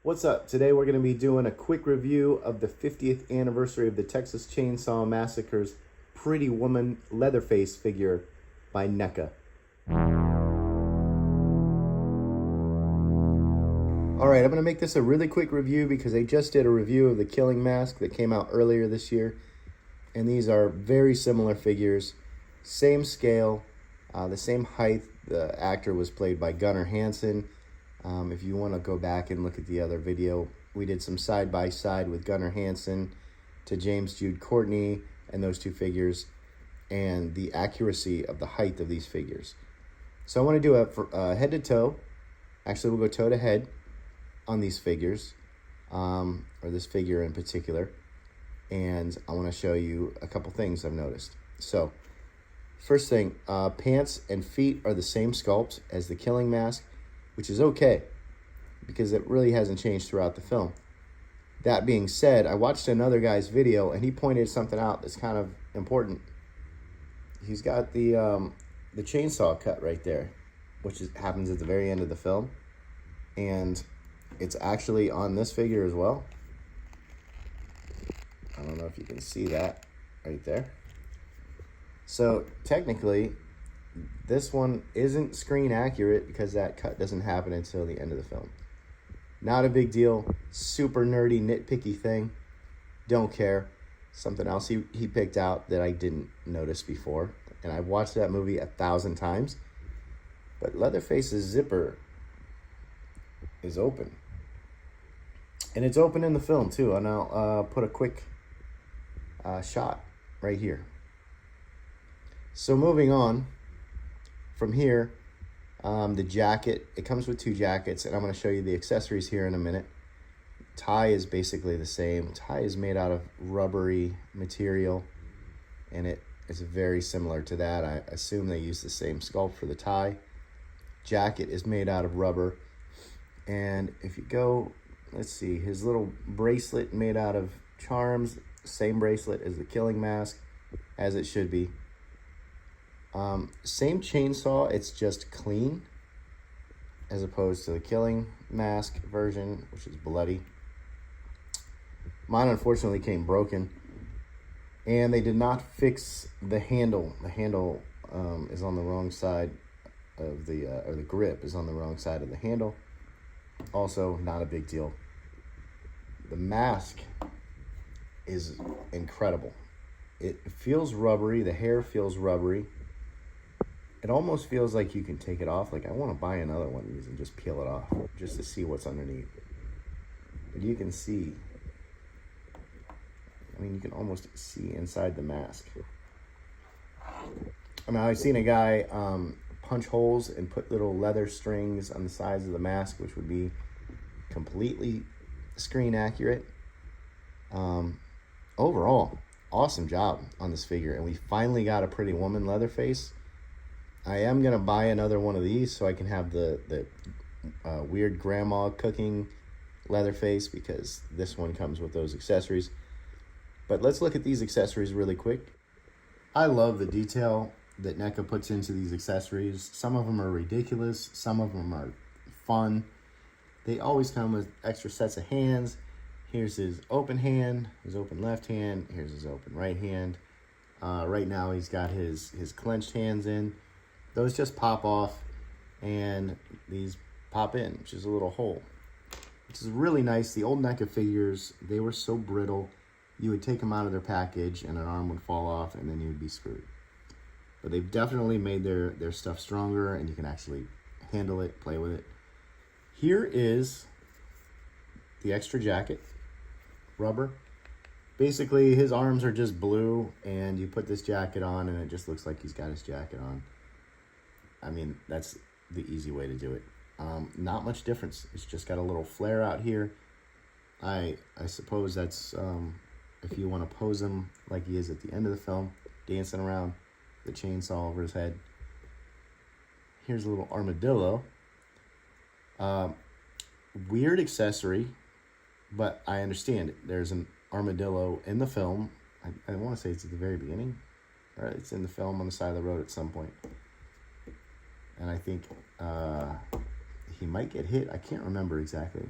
What's up? Today we're going to be doing a quick review of the 50th anniversary of the Texas Chainsaw Massacre's Pretty Woman Leatherface figure by NECA. Alright, I'm going to make this a really quick review because I just did a review of the Killing Mask that came out earlier this year. And these are very similar figures, same scale, the same height. The actor was played by Gunnar Hansen. If you want to go back and look at the other video, we did some side-by-side with Gunnar Hansen to James Jude Courtney and those two figures and the accuracy of the height of these figures. So I want to do a head to toe. Actually, we'll go toe to head on these figures, or this figure in particular. And I want to show you a couple things I've noticed. So first thing, pants and feet are the same sculpt as the Killing Mask, which is okay because it really hasn't changed throughout the film. That being said, I watched another guy's video and he pointed something out that's kind of important. He's got the chainsaw cut right there, which happens at the very end of the film. And it's actually on this figure as well. I don't know if you can see that right there. So technically, this one isn't screen accurate because that cut doesn't happen until the end of the film. Not a big deal. Super nerdy, nitpicky thing. Don't care. Something else he picked out that I didn't notice before. And I've watched that movie 1,000 times. But Leatherface's zipper is open. And it's open in the film too. And I'll put a quick shot right here. So moving on. From here, the jacket, it comes with two jackets, and I'm going to show you the accessories here in a minute. Tie is basically the same. Tie is made out of rubbery material, and it is very similar to that. I assume they use the same sculpt for the tie. Jacket is made out of rubber, and if you go, let's see, his little bracelet made out of charms, same bracelet as the Killing Mask, as it should be. Same chainsaw, it's just clean, as opposed to the Killing Mask version, which is bloody. Mine unfortunately came broken, and they did not fix the handle. The handle is on the wrong side of the, or the grip is on the wrong side of the handle. Also, not a big deal. The mask is incredible. It feels rubbery, the hair feels rubbery. It almost feels like you can take it off. Like I want to buy another one of these and just peel it off just to see what's underneath. But you can see, I mean, you can almost see inside the mask. I mean, I've seen a guy punch holes and put little leather strings on the sides of the mask, which would be completely screen accurate. Overall, awesome job on this figure. And we finally got a Pretty Woman Leatherface. I am going to buy another one of these so I can have the weird grandma cooking Leatherface, because this one comes with those accessories. But let's look at these accessories really quick. I love the detail that NECA puts into these accessories. Some of them are ridiculous. Some of them are fun. They always come with extra sets of hands. Here's his open hand, his open left hand. Here's his open right hand. Right now he's got his clenched hands in. Those just pop off, and these pop in, which is a little hole, which is really nice. The old NECA figures, they were so brittle, you would take them out of their package and an arm would fall off and then you would be screwed. But they've definitely made their stuff stronger, and you can actually handle it, play with it. Here is the extra jacket, rubber. Basically, his arms are just blue, and you put this jacket on and it just looks like he's got his jacket on. I mean, that's the easy way to do it. Not much difference. It's just got a little flare out here. I suppose that's if you want to pose him like he is at the end of the film, dancing around the chainsaw over his head. Here's a little armadillo. Weird accessory, but I understand it. There's an armadillo in the film. I want to say it's at the very beginning. Or it's in the film on the side of the road at some point. And I think he might get hit. I can't remember exactly.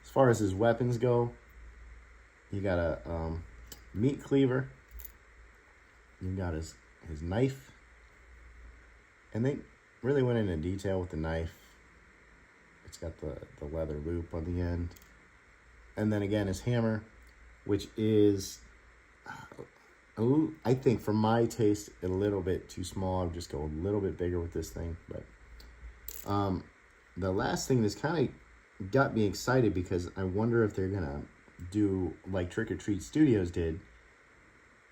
As far as his weapons go, you got a meat cleaver. You got his knife. And they really went into detail with the knife. It's got the leather loop on the end. And then again, his hammer, which is, I think for my taste, a little bit too small. I'll just go a little bit bigger with this thing. But the last thing that's kind of got me excited, because I wonder if they're going to do like Trick or Treat Studios did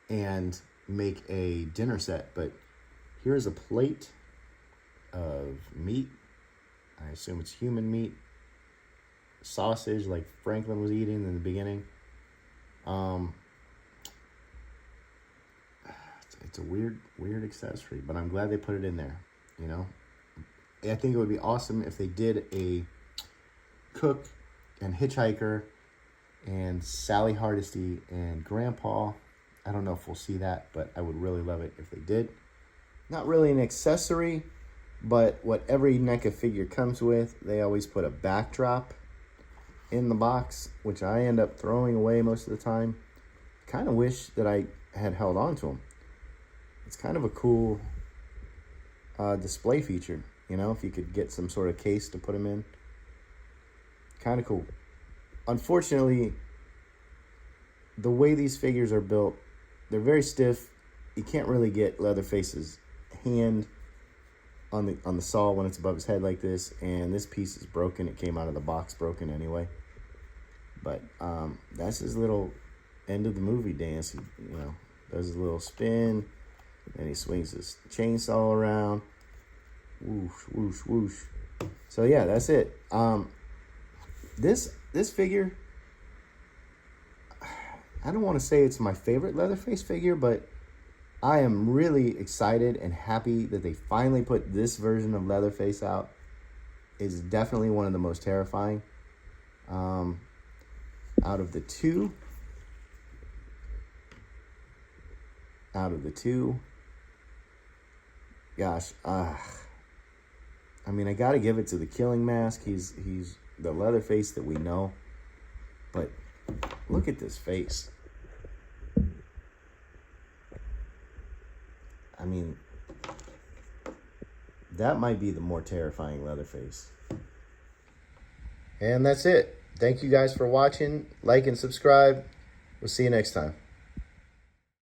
and make a dinner set. But here's a plate of meat. I assume it's human meat. Sausage like Franklin was eating in the beginning. It's a weird accessory, but I'm glad they put it in there, you know. I think it would be awesome if they did a cook and hitchhiker and Sally Hardesty and Grandpa. I don't know if we'll see that, but I would really love it if they did. Not really an accessory, but what every NECA figure comes with, they always put a backdrop in the box, which I end up throwing away most of the time. Kind of wish that I had held on to them. It's kind of a cool display feature, you know, if you could get some sort of case to put them in. Kind of cool. Unfortunately, the way these figures are built, they're very stiff. You can't really get Leatherface's hand on the saw when it's above his head like this, and this piece is broken. It came out of the box broken anyway. But that's his little end of the movie dance. He, you know, does his little spin, and he swings his chainsaw around. Whoosh, whoosh, whoosh. So yeah, that's it. This figure, I don't want to say it's my favorite Leatherface figure, but I am really excited and happy that they finally put this version of Leatherface out. It's definitely one of the most terrifying. Out of the two, gosh, I mean, I got to give it to the Killing Mask. He's the Leatherface that we know, but look at this face. I mean, that might be the more terrifying Leatherface. And that's it. Thank you guys for watching. Like and subscribe. We'll see you next time.